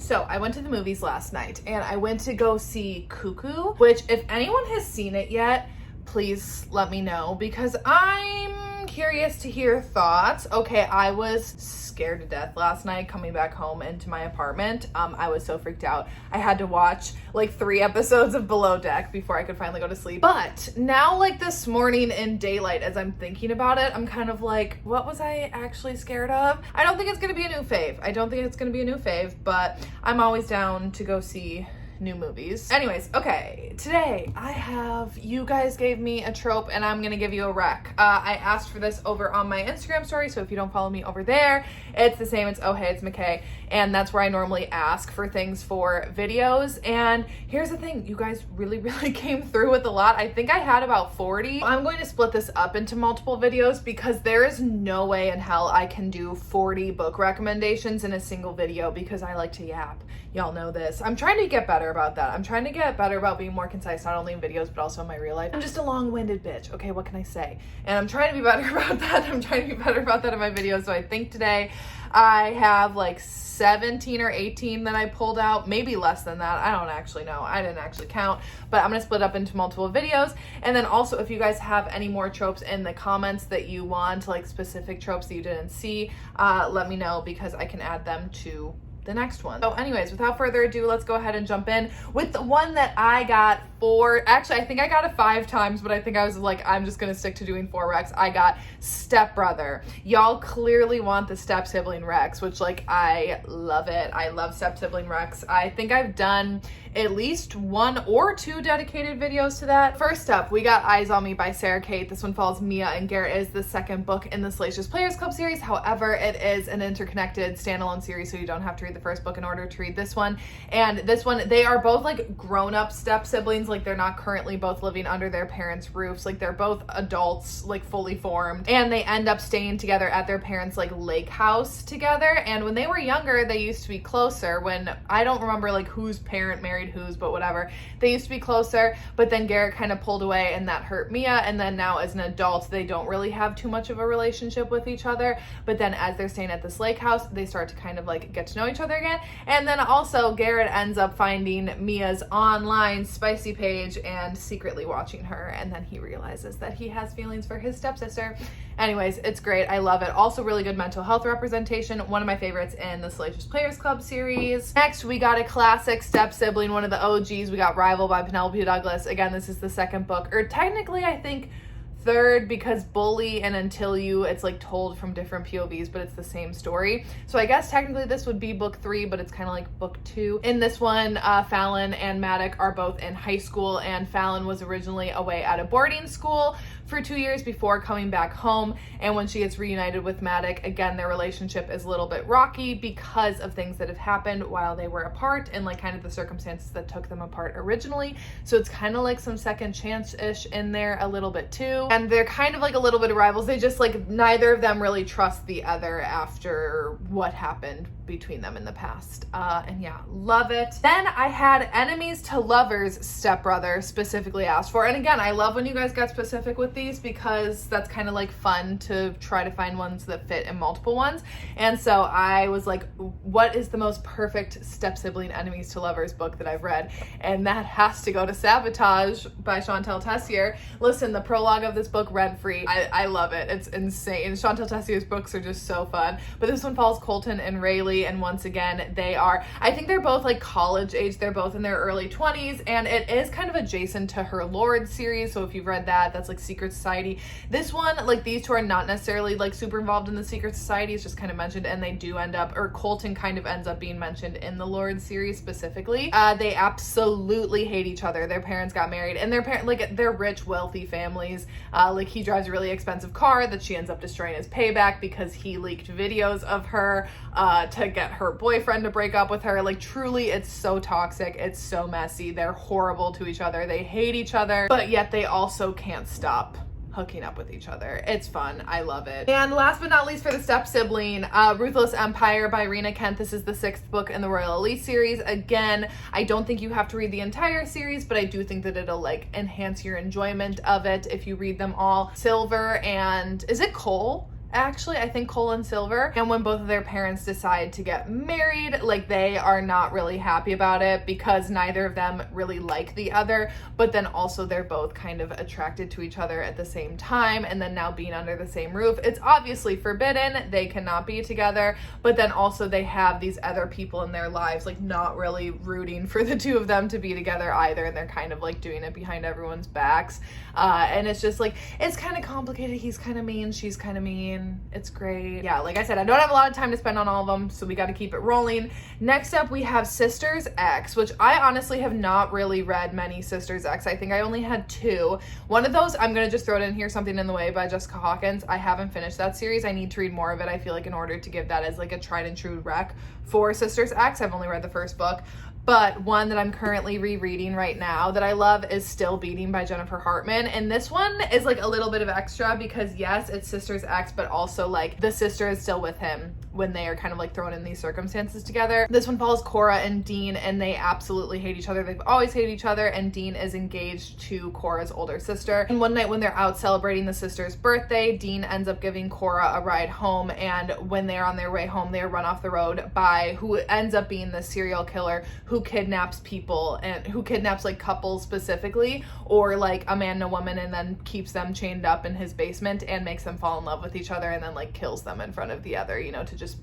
So I went to the movies last night and I went to go see Cuckoo, which if anyone has seen it yet, please let me know because I'm curious to hear thoughts. Okay, I was scared to death last night coming back home into my apartment. I was so freaked out. I had to watch like 3 episodes of Below Deck before I could finally go to sleep. But now, like this morning in daylight, as I'm thinking about it, I'm kind of like, what was I actually scared of? I don't think it's gonna be a new fave. But I'm always down to go see new movies. Anyways, okay, today you guys gave me a trope and I'm gonna give you a rec. I asked for this over on my Instagram story, so if you don't follow me over there, it's the same, it's oh hey, it's McKay, and that's where I normally ask for things for videos. And here's the thing, you guys really came through with a lot. I think I had about 40. I'm going to split this up into multiple videos because there is no way in hell I can do 40 book recommendations in a single video because I like to yap. Y'all know this. I'm trying to get better about that. I'm trying to get better about being more concise, not only in videos, but also in my real life. I'm just a long-winded bitch. Okay, what can I say? And I'm trying to be better about that. I'm trying to be better about that in my videos. So I think today I have like 17 or 18 that I pulled out, maybe less than that. I don't actually know. I didn't actually count, but I'm gonna split up into multiple videos. And then also if you guys have any more tropes in the comments that you want, like specific tropes that you didn't see, let me know because I can add them to the next one. So anyways, without further ado, let's go ahead and jump in with the one that I got actually I think I got it 5 times, but I think I was like, I'm just gonna stick to doing 4 recs. I got Stepbrother. Y'all clearly want the step-sibling recs, which like I love it. I love step-sibling recs. I think I've done at least 1 or 2 dedicated videos to that. First up, we got Eyes on Me by Sarah Kate. This one follows Mia and Garrett. Is the second book in the Salacious Players Club series. However, it is an interconnected standalone series, so you don't have to read the first book in order to read this one. And this one, they are both like grown-up step-siblings. Like they're not currently both living under their parents' roofs. Like they're both adults, like fully formed, and they end up staying together at their parents' like lake house together. And when they were younger, they used to be closer. When I don't remember like whose parent married whose, but whatever, they used to be closer, but then Garrett kind of pulled away and that hurt Mia. And then now as an adult, they don't really have too much of a relationship with each other. But then as they're staying at this lake house, they start to kind of like get to know each other again. And then also Garrett ends up finding Mia's online spicy page and secretly watching her. And then he realizes that he has feelings for his stepsister. Anyways, it's great. I love it. Also really good mental health representation. One of my favorites in the Salacious Players Club series. Next, we got a classic step-sibling, one of the OGs. We got Rival by Penelope Douglas. Again, this is the second book, or technically I think third, because Bully and Until You, it's like told from different POVs, but it's the same story. So I guess technically this would be book 3, but it's kind of like book 2. In this one, Fallon and Maddox are both in high school, and Fallon was originally away at a boarding school for 2 years before coming back home. And when she gets reunited with Maddox, again, their relationship is a little bit rocky because of things that have happened while they were apart and like kind of the circumstances that took them apart originally. So it's kind of like some second chance-ish in there a little bit too. And they're kind of like a little bit of rivals. They just like, neither of them really trust the other after what happened between them in the past. And yeah, love it. Then I had Enemies to Lovers Stepbrother specifically asked for. And again, I love when you guys got specific with these because that's kind of like fun to try to find ones that fit in multiple ones. And so I was like, what is the most perfect step-sibling Enemies to Lovers book that I've read? And that has to go to Sabotage by Chantal Tessier. Listen, the prologue of this book, Rent-Free, I love it. It's insane. Chantal Tessier's books are just so fun. But this one follows Colton and Rayleigh, and once again, I think they're both like college age. They're both in their early 20s, and it is kind of adjacent to her Lord series. So if you've read that, that's like Secret Society. This one, like these two are not necessarily like super involved in the Secret Society. It's just kind of mentioned, and they do end up, or Colton kind of ends up being mentioned in the Lord series specifically. They absolutely hate each other. Their parents got married, and they're rich, wealthy families. Like he drives a really expensive car that she ends up destroying as payback because he leaked videos of her to get her boyfriend to break up with her. Like truly, it's so toxic. It's so messy. They're horrible to each other. They hate each other, but yet they also can't stop hooking up with each other. It's fun. I love it. And last but not least for the step-sibling, Ruthless Empire by Rena Kent. This is the 6th book in the Royal Elite series. Again, I don't think you have to read the entire series, but I do think that it'll like enhance your enjoyment of it if you read them all. Silver and, is it Cole actually, I think Cole and Silver. And when both of their parents decide to get married, like they are not really happy about it because neither of them really like the other, but then also they're both kind of attracted to each other at the same time, and then now being under the same roof, it's obviously forbidden. They cannot be together, but then also they have these other people in their lives like not really rooting for the two of them to be together either, and they're kind of like doing it behind everyone's backs. And it's just like, it's kind of complicated. He's kind of mean, she's kind of mean. It's great. Yeah, like I said, I don't have a lot of time to spend on all of them, so we got to keep it rolling. Next up, we have Sisters X, which I honestly have not really read many Sisters X. I think I only had 2. One of those, I'm going to just throw it in here, Something in the Way by Jessica Hawkins. I haven't finished that series. I need to read more of it. I feel like in order to give that as like a tried and true rec for Sisters X, I've only read the first book. But one that I'm currently rereading right now that I love is Still Beating by Jennifer Hartman. And this one is like a little bit of extra because yes, it's Sisters X, but also like the sister is still with him when they are kind of like thrown in these circumstances together. This one follows Cora and Dean, and they absolutely hate each other. They've always hated each other, and Dean is engaged to Cora's older sister. And one night when they're out celebrating the sister's birthday, Dean ends up giving Cora a ride home, and when they're on their way home, they are run off the road by who ends up being the serial killer who kidnaps people, and who kidnaps like couples specifically, or like a man and a woman, and then keeps them chained up in his basement and makes them fall in love with each other, and then like kills them in front of the other, you know, to just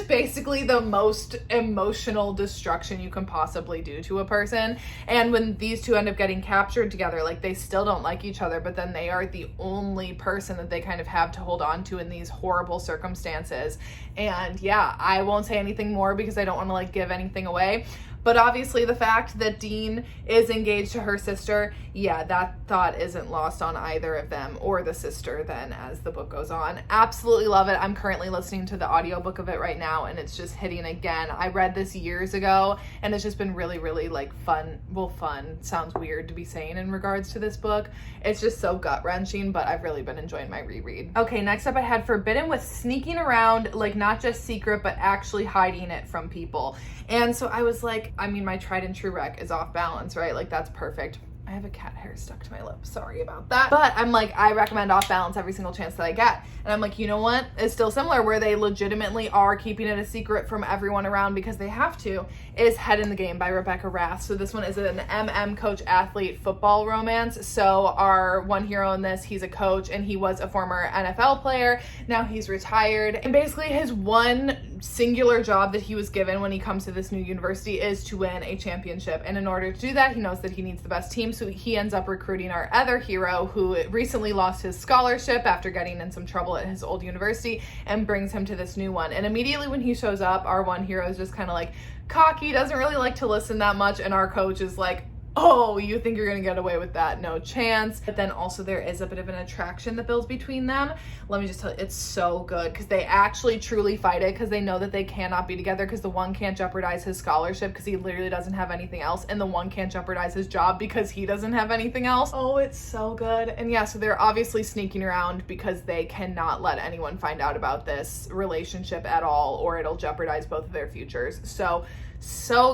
basically the most emotional destruction you can possibly do to a person. And when these two end up getting captured together, like they still don't like each other, but then they are the only person that they kind of have to hold on to in these horrible circumstances. And yeah, I won't say anything more because I don't want to like give anything away. But obviously the fact that Dean is engaged to her sister, yeah, that thought isn't lost on either of them or the sister then as the book goes on. Absolutely love it. I'm currently listening to the audiobook of it right now, and it's just hitting again. I read this years ago, and it's just been really, really like fun. Well, fun sounds weird to be saying in regards to this book. It's just so gut-wrenching, but I've really been enjoying my reread. Okay, next up I had Forbidden, with sneaking around, like not just secret, but actually hiding it from people. And so I was like, I mean, my tried and true rec is Off Balance, right? Like that's perfect. I have a cat hair stuck to my lip. Sorry about that. But I'm like, I recommend Off Balance every single chance that I get. And I'm like, you know what? It's still similar, where they legitimately are keeping it a secret from everyone around because they have to, is Head in the Game by Rebecca Rath. So this one is an coach athlete football romance. So our one hero in this, he's a coach, and he was a former NFL player. Now he's retired. And basically his one singular job that he was given when he comes to this new university is to win a championship. And in order to do that, he knows that he needs the best team. So he ends up recruiting our other hero, who recently lost his scholarship after getting in some trouble at his old university, and brings him to this new one. And immediately when he shows up, our one hero is just kind of like cocky, doesn't really like to listen that much. And our coach is like, oh, you think you're gonna get away with that? No chance. But then also there is a bit of an attraction that builds between them. Let me just tell you, it's so good because they actually truly fight it, because they know that they cannot be together, because the one can't jeopardize his scholarship because he literally doesn't have anything else, and the one can't jeopardize his job because he doesn't have anything else. Oh, it's so good. And yeah, so they're obviously sneaking around because they cannot let anyone find out about this relationship at all, or it'll jeopardize both of their futures. So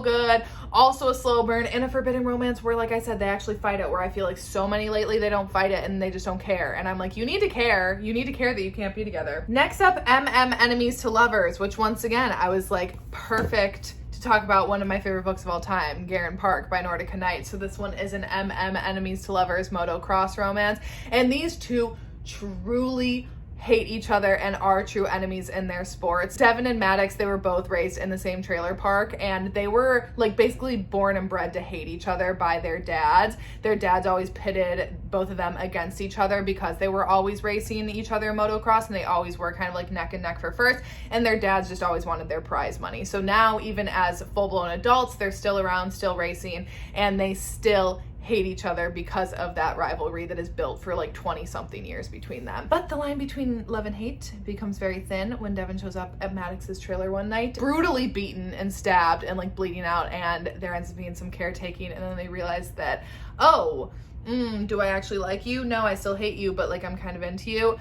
good. Also a slow burn, and a forbidden romance where, like I said, they actually fight it, where I feel like so many lately they don't fight it and they just don't care. And I'm like, you need to care. You need to care that you can't be together. Next up, Enemies to Lovers, which once again, I was like, perfect to talk about one of my favorite books of all time, Garen Park by Nordica Knight. So this one is an Enemies to Lovers motocross romance. And these two truly hate each other and are true enemies in their sports. Devin and Maddox, they were both raised in the same trailer park, and they were like basically born and bred to hate each other by their dads. Their dads always pitted both of them against each other because they were always racing each other in motocross, and they always were kind of like neck and neck for first, and their dads just always wanted their prize money. So now, even as full-blown adults, they're still around, still racing, and they still hate each other because of that rivalry that is built for like 20 something years between them. But the line between love and hate becomes very thin when Devin shows up at Maddox's trailer one night, brutally beaten and stabbed and like bleeding out, and there ends up being some caretaking, and then they realize that, oh, do I actually like you? No, I still hate you, but like I'm kind of into you.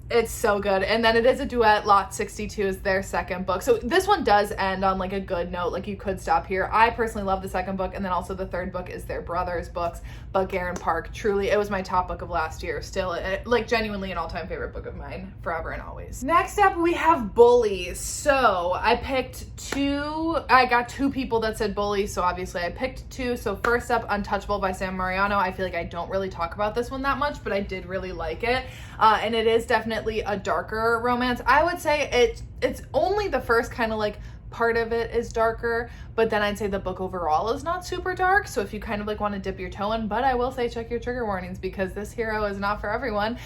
It's so good. And then it is a duet. Lot 62 is their second book. So this one does end on like a good note. Like you could stop here. I personally love the second book. And then also the third book is their brothers' books. But Garen Park, truly, it was my top book of last year. Still, like genuinely an all-time favorite book of mine, forever and always. Next up, we have bullies. So I got two people that said bullies. So obviously I picked two. So first up, Untouchable by Sam Mariano. I feel like I don't really talk about this one that much, but I did really like it. And it is definitely a darker romance. I would say it's only the first kind of like part of it is darker, but then I'd say the book overall is not super dark. So if you kind of like want to dip your toe in, but I will say check your trigger warnings because this hero is not for everyone.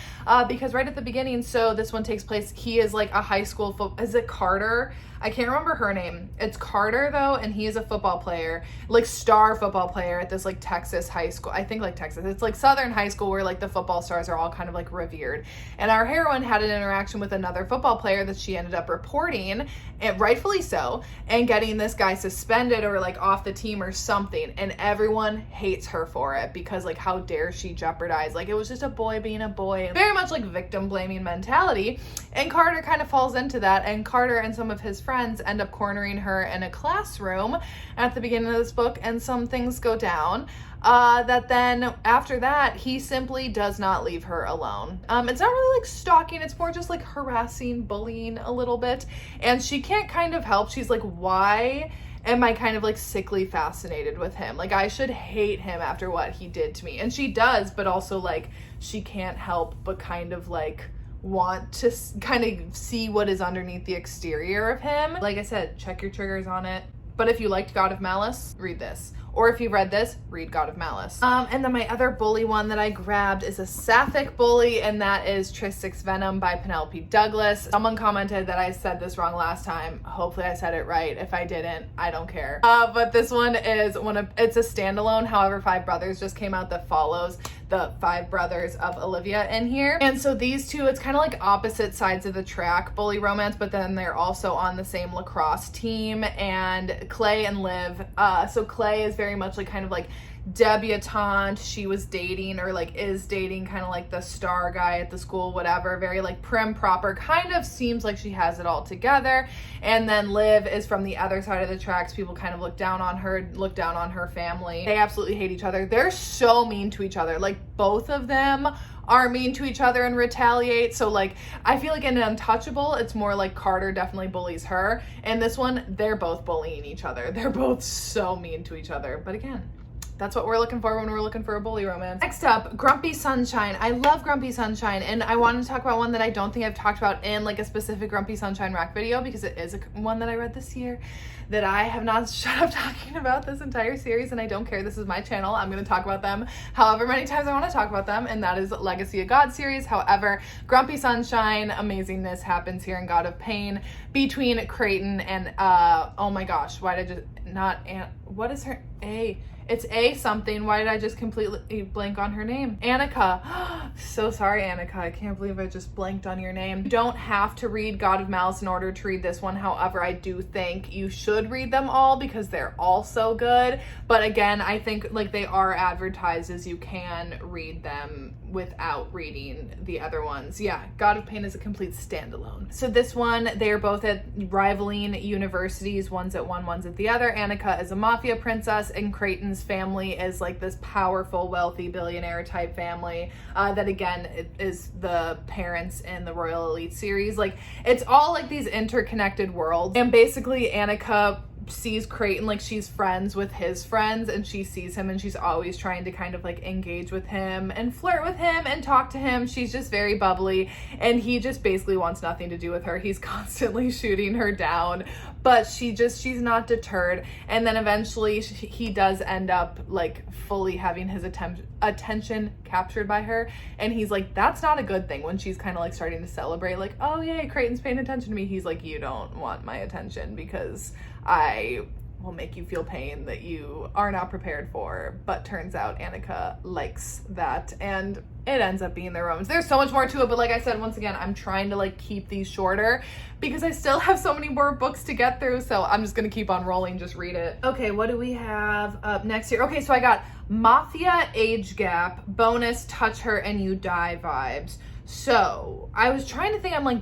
Because right at the beginning, so this one takes place, he is like a high school is it Carter? I can't remember her name. It's Carter though, and he is a football player, like star football player at this like Texas high school. I think like Texas. It's like Southern high school where like the football stars are all kind of like revered. And our heroine had an interaction with another football player that she ended up reporting, and rightfully so, and getting this guy suspended or like off the team or something. And everyone hates her for it because like how dare she jeopardize? Like it was just a boy being a boy. Very much like victim blaming mentality. And Carter kind of falls into that, and Carter and some of his friends end up cornering her in a classroom at the beginning of this book, and some things go down that then after that he simply does not leave her alone. It's not really like stalking, it's more just like harassing, bullying a little bit, and she can't kind of help. She's like, why am I kind of like sickly fascinated with him? Like I should hate him after what he did to me. And she does, but also like she can't help but kind of like want to kind of see what is underneath the exterior of him. Like I said, check your triggers on it. But if you liked God of Malice, read this. Or if you've read this, read God of Malice. And then my other bully one that I grabbed is a Sapphic bully, and that is Tristix Venom by Penelope Douglas. Someone commented that I said this wrong last time. Hopefully I said it right. If I didn't, I don't care. But this one is it's a standalone. However, Five Brothers just came out that follows the five brothers of Olivia in here. And so these two, it's kind of like opposite sides of the track, bully romance, but then they're also on the same lacrosse team. And Clay and Liv, so Clay is very much like kind of like debutante. She was dating or like is dating kind of like the star guy at the school, whatever, very like prim proper, kind of seems like she has it all together. And then Liv is from the other side of the tracks. People kind of look down on her family. They absolutely hate each other. They're so mean to each other. Like both of them are mean to each other and retaliate. So like I feel like in Untouchable it's more like Carter definitely bullies her, and this one they're both bullying each other. They're both so mean to each other. But again, that's what we're looking for when we're looking for a bully romance. Next up, Grumpy Sunshine. I love Grumpy Sunshine, and I wanted to talk about one that I don't think I've talked about in like a specific Grumpy Sunshine rec video, because it is one that I read this year that I have not shut up talking about this entire series, and I don't care. This is my channel. I'm going to talk about them however many times I want to talk about them, and that is Legacy of God series. However, Grumpy Sunshine, amazingness happens here in God of Pain between Creighton and, oh my gosh, why did I just, not, what is her, It's A something. Why did I just completely blank on her name? Annika. So sorry, Annika. I can't believe I just blanked on your name. You don't have to read God of Malice in order to read this one. However, I do think you should read them all because they're all so good. But again, I think like they are advertised as you can read them without reading the other ones. Yeah, God of Pain is a complete standalone. So this one, they are both at rivaling universities. One's at one, one's at the other. Annika is a mafia princess, and Creighton's family is like this powerful, wealthy, billionaire type family that again is the parents in the Royal Elite series. Like it's all like these interconnected worlds, and basically Annika sees Creighton like she's friends with his friends, and she sees him and she's always trying to kind of like engage with him and flirt with him and talk to him. She's just very bubbly, and he just basically wants nothing to do with her. He's constantly shooting her down, but she's not deterred. And then eventually he does end up like fully having his attention captured by her, and he's like, that's not a good thing. When she's kind of like starting to celebrate like, oh yay, Creighton's paying attention to me, he's like, you don't want my attention because I will make you feel pain that you are not prepared for. But turns out Annika likes that, and it ends up being their romance. There's so much more to it, but like I said, once again, I'm trying to like keep these shorter because I still have so many more books to get through, so I'm just gonna keep on rolling. Just read it. Okay, what do we have up next here? Okay, so I got Mafia age gap bonus touch her and you die vibes. So I was trying to think, I'm like,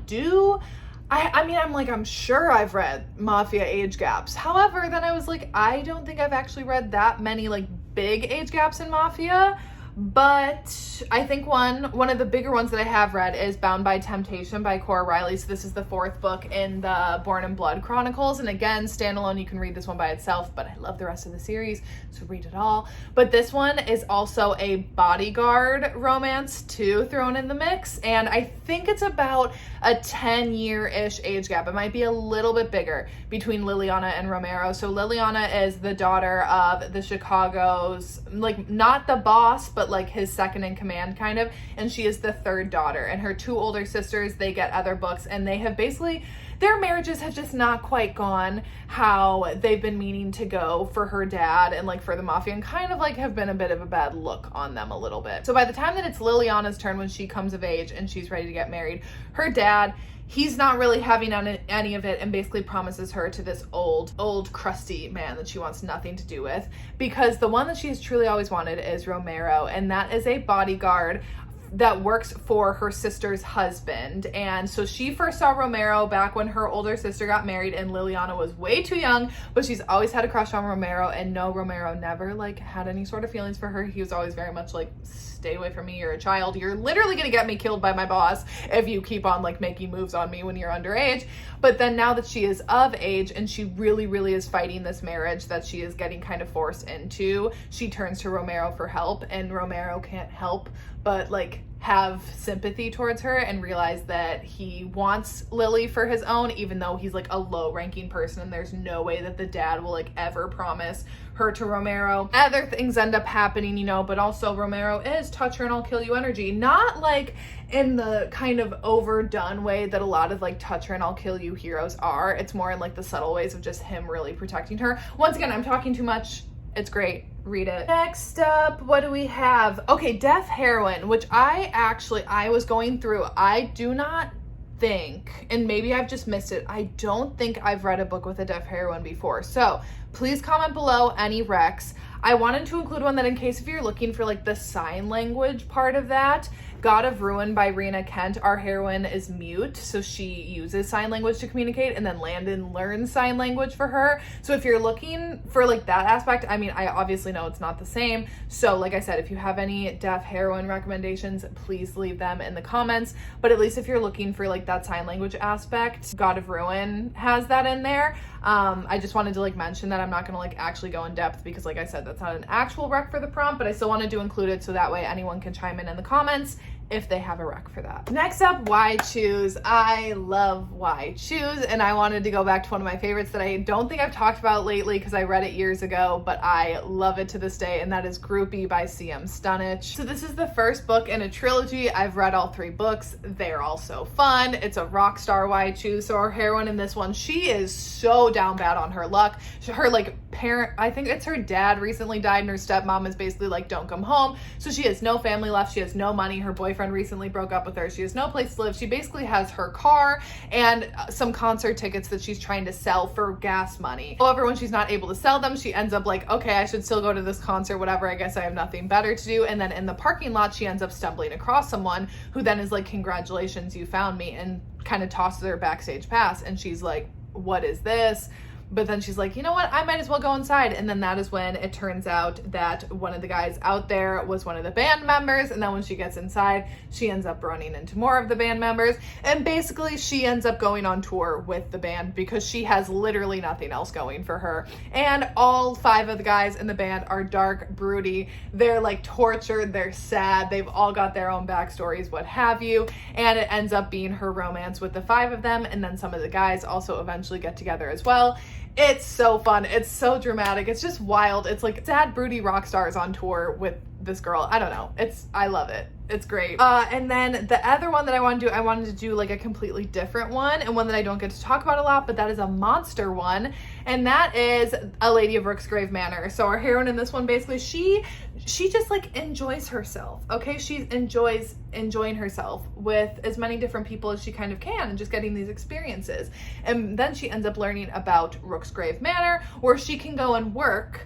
I'm sure I've read Mafia age gaps. However, then I was like, I don't think I've actually read that many like big age gaps in Mafia. But I think one of the bigger ones that I have read is Bound by Temptation by Cora Riley. So this is the 4th book in the Born in Blood Chronicles. And again, standalone, you can read this one by itself, but I love the rest of the series, so read it all. But this one is also a bodyguard romance too, thrown in the mix. And I think it's about a 10-year-ish age gap. It might be a little bit bigger between Liliana and Romero. So Liliana is the daughter of the Chicago's, like, not the boss, but like his second in command kind of, and she is the 3rd daughter. And her 2 older sisters, they get other books, and they have basically, their marriages have just not quite gone how they've been meaning to go for her dad and like for the Mafia, and kind of like have been a bit of a bad look on them a little bit. So by the time that it's Liliana's turn, when she comes of age and she's ready to get married, her dad, he's not really having any of it, and basically promises her to this old crusty man that she wants nothing to do with, because the one that she has truly always wanted is Romero, and that is a bodyguard that works for her sister's husband. And so she first saw Romero back when her older sister got married, and Liliana was way too young, but she's always had a crush on Romero. And no, Romero never like had any sort of feelings for her. He was always very much like, stay away from me, you're a child, you're literally gonna get me killed by my boss if you keep on like making moves on me when you're underage. But then now that she is of age and she really is fighting this marriage that she is getting kind of forced into, she turns to Romero for help, and Romero can't help but like have sympathy towards her and realize that he wants Lily for his own, even though he's like a low-ranking person, and there's no way that the dad will like ever promise her to Romero. Other things end up happening, you know, but also Romero is touch her and I'll kill you energy. Not like in the kind of overdone way that a lot of like touch her and I'll kill you heroes are. It's more in like the subtle ways of just him really protecting her. Once again, I'm talking too much. It's great. Read it. Next up, what do we have? Okay, Deaf Heroine, which I was going through. I do not think, and maybe I've just missed it, I don't think I've read a book with a deaf heroine before. So please comment below any recs. I wanted to include one that, in case if you're looking for like the sign language part of that, God of Ruin by Rena Kent. Our heroine is mute, so she uses sign language to communicate, and then Landon learns sign language for her. So if you're looking for like that aspect, I mean, I obviously know it's not the same. So like I said, if you have any deaf heroine recommendations, please leave them in the comments. But at least if you're looking for like that sign language aspect, God of Ruin has that in there. I just wanted to like mention that. I'm not gonna like actually go in depth because like I said, that's not an actual rec for the prompt, but I still wanted to include it so that way anyone can chime in the comments if they have a rec for that. Next up, Why Choose. I love Why Choose, and I wanted to go back to one of my favorites that I don't think I've talked about lately because I read it years ago, but I love it to this day, and that is Groupie by C.M. Stunich. So this is the first book in a trilogy. I've read all 3 books. They're all so fun. It's a rock star Why Choose. So our heroine in this one, she is so down bad on her luck. Her like parent, I think it's her dad, recently died, and her stepmom is basically like, don't come home. So she has no family left. She has no money. Her boyfriend recently broke up with her. She has no place to live. She basically has her car and some concert tickets that she's trying to sell for gas money. However, when she's not able to sell them, she ends up like, okay, I should still go to this concert, whatever, I guess I have nothing better to do. And then in the parking lot, she ends up stumbling across someone who then is like, congratulations, you found me, and kind of tosses her backstage pass. And she's like, what is this? But then she's like, you know what, I might as well go inside. And then that is when it turns out that one of the guys out there was one of the band members. And then when she gets inside, she ends up running into more of the band members. And basically she ends up going on tour with the band because she has literally nothing else going for her. And all 5 of the guys in the band are dark, broody. They're like tortured, they're sad. They've all got their own backstories, what have you. And it ends up being her romance with the 5 of them. And then some of the guys also eventually get together as well. It's so fun. It's so dramatic. It's just wild. It's like sad, broody rock stars on tour with this girl. I don't know. I love it. It's great. And then the other one that I wanted to do like a completely different one, and one that I don't get to talk about a lot, but that is a monster one, and that is A Lady of Rooksgrave Manor. So our heroine in this one, basically, she just like enjoys herself, okay? She enjoys enjoying herself with as many different people as she kind of can and just getting these experiences. And then she ends up learning about Rooksgrave Manor, where she can go and work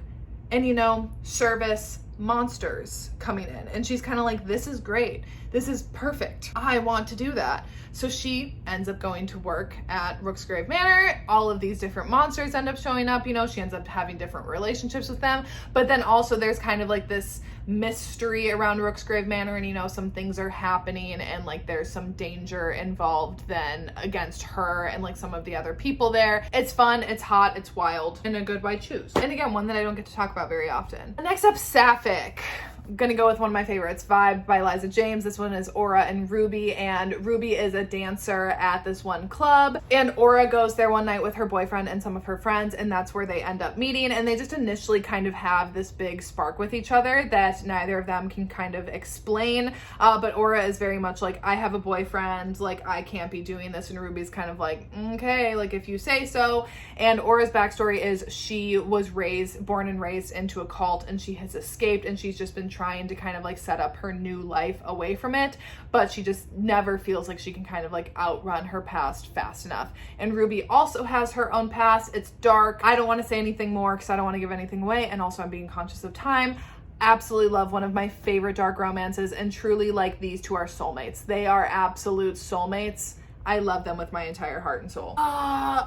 and, you know, service monsters coming in, and she's kind of like, this is great, this is perfect, I want to do that. So she ends up going to work at Rooksgrave Manor. All of these different monsters end up showing up, you know, she ends up having different relationships with them, but then also there's kind of like this mystery around Rooksgrave Manor, and you know, some things are happening, and like there's some danger involved then against her and like some of the other people there. It's fun, it's hot, it's wild, and a good white choose. And again, one that I don't get to talk about very often. Next up, Sapphic. I'm gonna go with one of my favorites, Vibe by Liza James. This one is Aura and Ruby, and Ruby is a dancer at this one club, and Aura goes there one night with her boyfriend and some of her friends, and that's where they end up meeting, and they just initially kind of have this big spark with each other that neither of them can kind of explain, but Aura is very much like, I have a boyfriend, like I can't be doing this, and Ruby's kind of like, okay, like if you say so. And Aura's backstory is she was born and raised into a cult, and she has escaped, and she's just been trying to kind of like set up her new life away from it, but she just never feels like she can kind of like outrun her past fast enough. And Ruby also has her own past. It's dark. I don't want to say anything more because I don't want to give anything away, and also I'm being conscious of time. Absolutely love, one of my favorite dark romances, and truly like these two are soulmates. They are absolute soulmates. I love them with my entire heart and soul.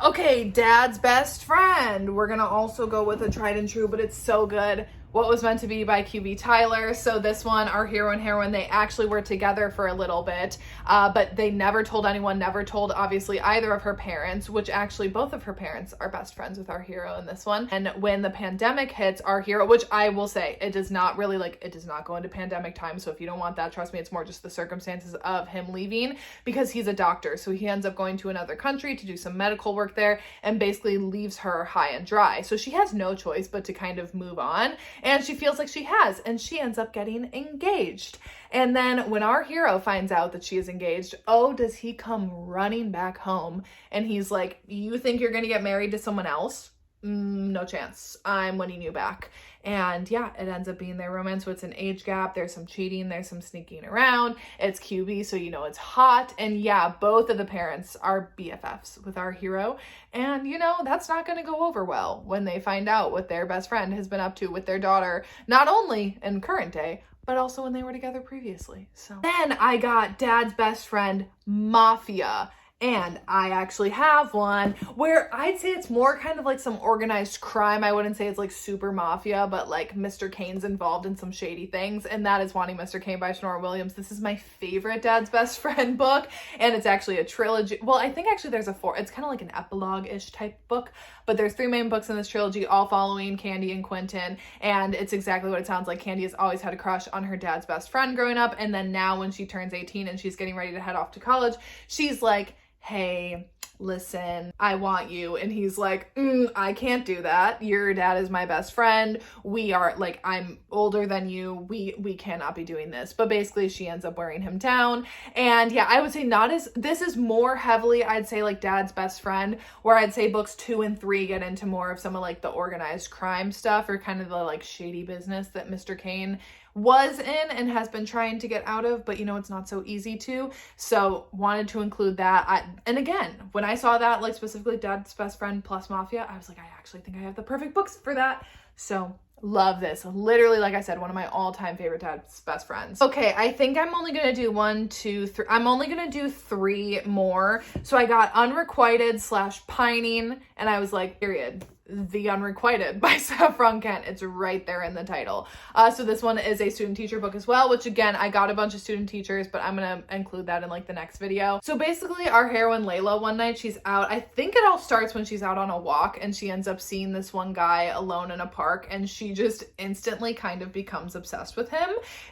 Okay, Dad's Best Friend. We're gonna also go with a tried and true, but it's so good. What Was Meant to Be by QB Tyler. So this one, our hero and heroine, they actually were together for a little bit, but they never told anyone, never told obviously either of her parents, which actually both of her parents are best friends with our hero in this one. And when the pandemic hits, our hero, which I will say, it does not really like, it does not go into pandemic time. So if you don't want that, trust me, it's more just the circumstances of him leaving, because he's a doctor. So he ends up going to another country to do some medical work there, and basically leaves her high and dry. So she has no choice but to kind of move on. And she feels like she has, and she ends up getting engaged. And then when our hero finds out that she is engaged, oh, does he come running back home. And he's like, you think you're gonna get married to someone else? No chance. I'm winning you back. And yeah, it ends up being their romance. So it's an age gap. There's some cheating. There's some sneaking around. It's QB, so you know it's hot. And yeah, both of the parents are BFFs with our hero. And you know, that's not going to go over well when they find out what their best friend has been up to with their daughter, not only in current day, but also when they were together previously. So then I got Dad's Best Friend, Mafia. And I actually have one where I'd say it's more kind of like some organized crime. I wouldn't say it's like super mafia, but like Mr. Kane's involved in some shady things. And that is Wanting Mr. Kane by Sonora Williams. This is my favorite Dad's Best Friend book. And it's actually a trilogy. Well, I think actually there's it's kind of like an epilogue-ish type book. But there's 3 main books in this trilogy, all following Candy and Quentin. And it's exactly what it sounds like. Candy has always had a crush on her dad's best friend growing up. And then now when she turns 18 and she's getting ready to head off to college, she's like, hey, listen, I want you. And he's like, I can't do that. Your dad is my best friend. We are like, I'm older than you. We cannot be doing this. But basically she ends up wearing him down. And yeah, I would say this is more heavily, I'd say like Dad's Best Friend, where I'd say books 2 and 3 get into more of some of like the organized crime stuff, or kind of the like shady business that Mr. Kane was in and has been trying to get out of, but you know, it's not so easy to. So wanted to include that. And again, when I saw that, like specifically Dad's Best Friend plus Mafia, I was like, I actually think I have the perfect books for that. So love this. Literally, like I said, one of my all-time favorite Dad's Best Friends. Okay, I think I'm only gonna do 1, 2, 3. I'm only gonna do 3 more. So I got Unrequited / Pining, and I was like, period. The Unrequited by Saffron Kent. It's right there in the title. So this one is a student teacher book as well, which again, I got a bunch of student teachers, but I'm gonna include that in like the next video. So basically our heroine Layla, one night she's out, I think it all starts when she's out on a walk, and she ends up seeing this one guy alone in a park, and she just instantly kind of becomes obsessed with him,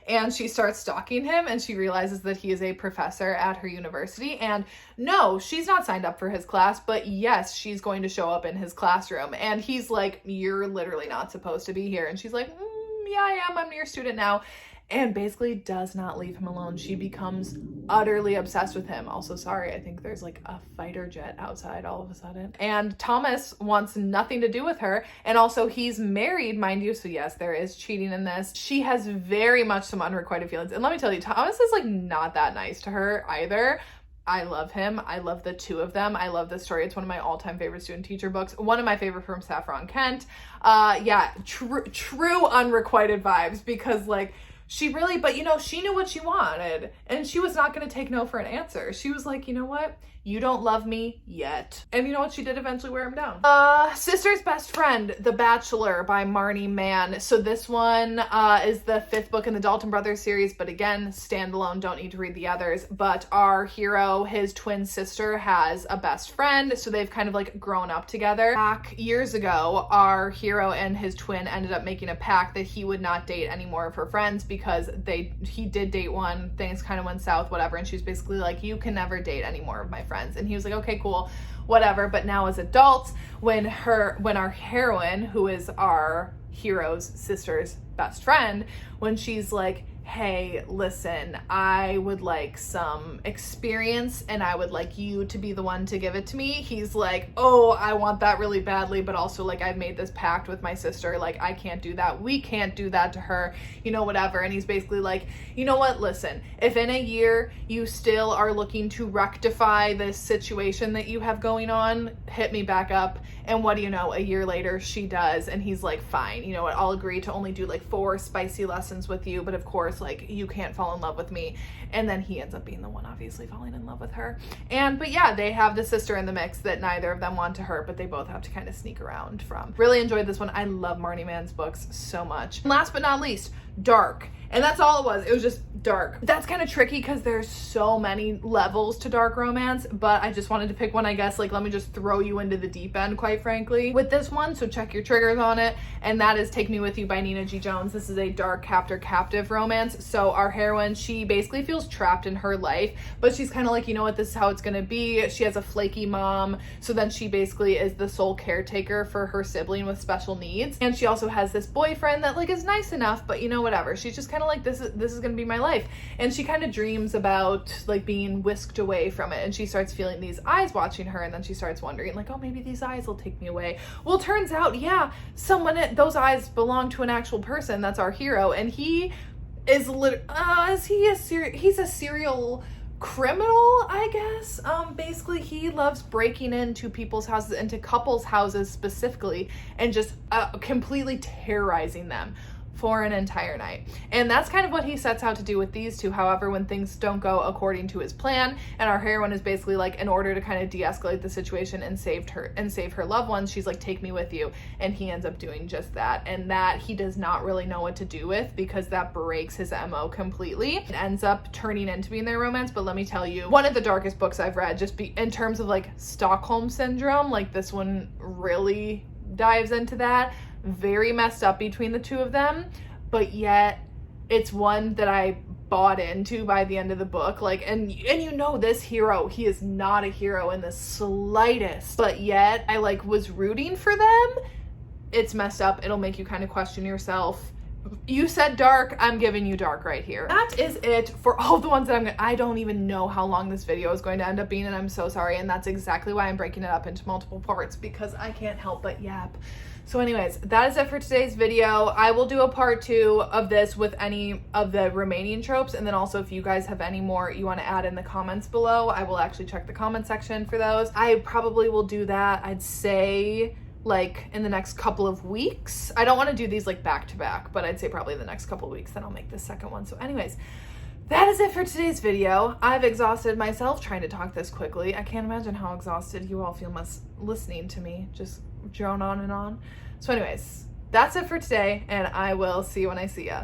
and she starts stalking him, and she realizes that he is a professor at her university. And no, she's not signed up for his class, but yes, she's going to show up in his classroom. And he's like, you're literally not supposed to be here. And she's like, yeah, I am. I'm your student now. And basically does not leave him alone. She becomes utterly obsessed with him. Also, sorry, I think there's like a fighter jet outside all of a sudden. And Thomas wants nothing to do with her. And also he's married, mind you. So yes, there is cheating in this. She has very much some unrequited feelings. And let me tell you, Thomas is like not that nice to her either. I love him. I love the two of them. I love this story. It's one of my all-time favorite student-teacher books. One of my favorite from Saffron Kent. Yeah, true unrequited vibes, because like she really, but you know, she knew what she wanted and she was not going to take no for an answer. She was like, you know what? You don't love me yet. And you know what she did? Eventually wear him down. Sister's Best Friend, The Bachelor by Marnie Mann. So this one is the 5th book in the Dalton Brothers series, but again, standalone, don't need to read the others. But our hero, his twin sister, has a best friend, so they've kind of like grown up together. Back years ago, our hero and his twin ended up making a pact that he would not date any more of her friends because he did date one, things kind of went south, whatever, and she was basically like, you can never date any more of my friends. And he was like, okay, cool, whatever. But now as adults, when our heroine, who is our hero's sister's best friend, when she's like, hey, listen, I would like some experience and I would like you to be the one to give it to me, he's like, oh, I want that really badly, but also like I've made this pact with my sister, like I can't do that, we can't do that to her, you know, whatever. And he's basically like, you know what, listen, if in a year you still are looking to rectify this situation that you have going on, hit me back up. And what do you know, a year later she does, and he's like, fine, you know what, I'll agree to only do like 4 spicy lessons with you, but of course like you can't fall in love with me. And then he ends up being the one obviously falling in love with her. But yeah, they have the sister in the mix that neither of them want to hurt, but they both have to kind of sneak around from. Really enjoyed this one. I love Marnie Mann's books so much. And last but not least, Dark. And that's all it was. It was just dark. That's kind of tricky because there's so many levels to dark romance, but I just wanted to pick one, I guess. Like, let me just throw you into the deep end, quite frankly, with this one. So check your triggers on it. And that is Take Me With You by Nina G. Jones. This is a dark captive romance. So our heroine, she basically feels trapped in her life, but she's kind of like, you know what, this is how it's going to be. She has a flaky mom. So then she basically is the sole caretaker for her sibling with special needs. And she also has this boyfriend that like is nice enough, but you know, whatever. She's just kind of like, this is gonna be my life. And she kind of dreams about like being whisked away from it, and she starts feeling these eyes watching her, and then she starts wondering like, oh, maybe these eyes will take me away. Well, turns out, yeah, those eyes belong to an actual person. That's our hero, and he is he's a serial criminal, I guess. Basically he loves breaking into people's houses, into couples' houses specifically, and just completely terrorizing them for an entire night. And that's kind of what he sets out to do with these two. However, when things don't go according to his plan, and our heroine is basically like, in order to kind of de-escalate the situation and save her loved ones, she's like, take me with you. And he ends up doing just that. And that he does not really know what to do with, because that breaks his MO completely. It ends up turning into being their romance. But let me tell you, one of the darkest books I've read, in terms of like Stockholm syndrome, like this one really dives into that. Very messed up between the two of them, but yet it's one that I bought into by the end of the book. Like, and you know, this hero, he is not a hero in the slightest, but yet I like was rooting for them. It's messed up. It'll make you kind of question yourself. You said dark, I'm giving you dark right here. That is it for all the ones that I don't even know how long this video is going to end up being, and I'm so sorry. And that's exactly why I'm breaking it up into multiple parts, because I can't help but yap. So anyways, that is it for today's video. I will do a part 2 of this with any of the remaining tropes, and then also if you guys have any more you want to add in the comments below, I will actually check the comment section for those. I probably will do that, I'd say, like in the next couple of weeks. I don't want to do these like back to back, but I'd say probably the next couple of weeks, then I'll make the second one. So anyways, that is it for today's video. I've exhausted myself trying to talk this quickly. I can't imagine how exhausted you all feel listening to me just drone on and on. So anyways, that's it for today, and I will see you when I see ya.